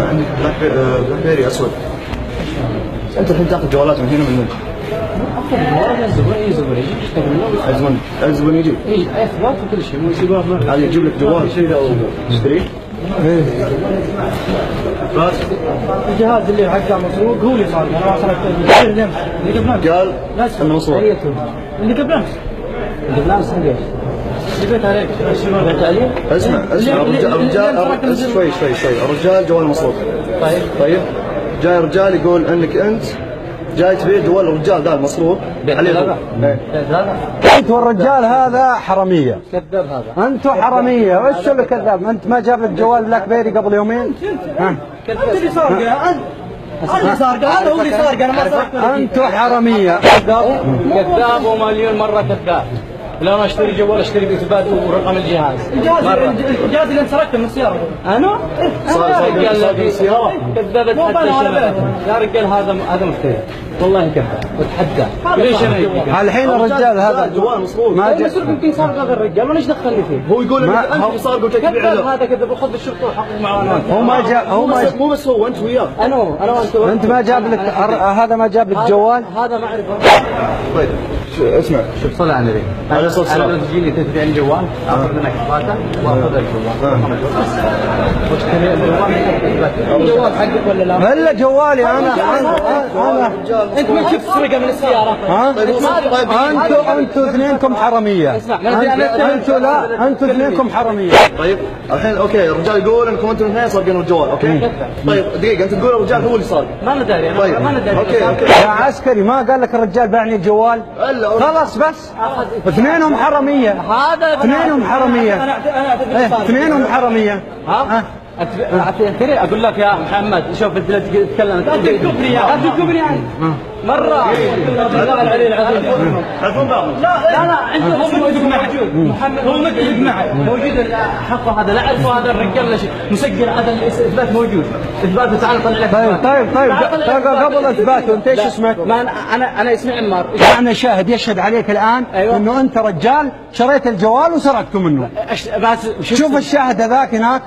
عندك بلاك بيري اسود. انت الحين تاخذ جوالات من هنا من هنا. اخذ جوال الزبون اي زبون يجي يشتغل منه. الزبون يجي. اي اثبات وكل شيء مو يسيبها هذا يجيب لك جوال تشتريه؟ الجهاز اللي حقه مسروق هو اللي صار انا ما صرفت اللي قبل قال انه مسروق. اللي قبل امس جبت عليك اسمع الرجال شوي الرجال جوال مسروق. طيب جاي رجال يقول انك انت جاي تبيع جوال الرجال ذا المسروق عليه. انت والرجال هذا حراميه. كذاب هذا. انتوا حراميه. وش اللي كذاب؟ انت ما جاب لك جوال بلاك بيري قبل يومين؟ انت اللي سارقه. انت اللي سارقه. هذا هو اللي سارقه. انا ما سرقته. انتوا حراميه. كذاب ومليون مره كذاب. لا ما اشتري جوال اشتري باثبات ورقم الجهاز. الجهاز اللي سرقته من السياره. انا؟ صار السياره. كذاب يا رجال هذا مفتري. والله كذاب وتحدى. ليش انا الحين الرجال هذا جوال مسروق. ما مسروق يمكن سارق هذا الرجال ما ليش دخلني فيه. هو يقول انك انت اللي سارق وتبيع له. هذا كذاب وخذ الشرطه وحقق معاه. هو ما جاء مو بس هو انت وياه. انا وانت. انت ما جاب لك هذا ما جاب لك جوال. هذا ما اعرفه. طيب اسمع شوف صل على النبي. انا لو تجيني تدفع لي جوال اخذ منك اثباته واخذ الجوال. واشتري الجوال حقك ولا لا؟ هلا جوالي انا انت ما شفت سرقه من السياره. انتوا اثنينكم حراميه. انتوا اثنينكم حراميه. طيب الحين اوكي الرجال يقول انكم انتم الاثنين سارقين الجوال. اوكي طيب دقيقه انت تقول الرجال هو اللي سارق. ما انا داري. طيب ما انا داري. اوكي يا عسكري ما قال لك الرجال باعني الجوال؟ خلاص بس اثنينهم حراميه. هذا اثنينهم حراميه. اثنينهم حراميه. ها اعتذر اقول لك يا محمد شوف انت لا تتكلم. لا تكبرني يعني مره. لا العلي العظيم. لا انت هو موجود محمد هو موجود معي موجود حقه هذا لا اعرفه. هذا الرجال مسجل هذا الاثبات موجود. اثباته تعال طلع لك. طيب قبل اثباته انت ايش اسمك؟ انا اسمي عمار. معنى شاهد يشهد عليك الان انه انت رجال شريت الجوال وسرقته منه. شوف الشاهد هذاك هناك.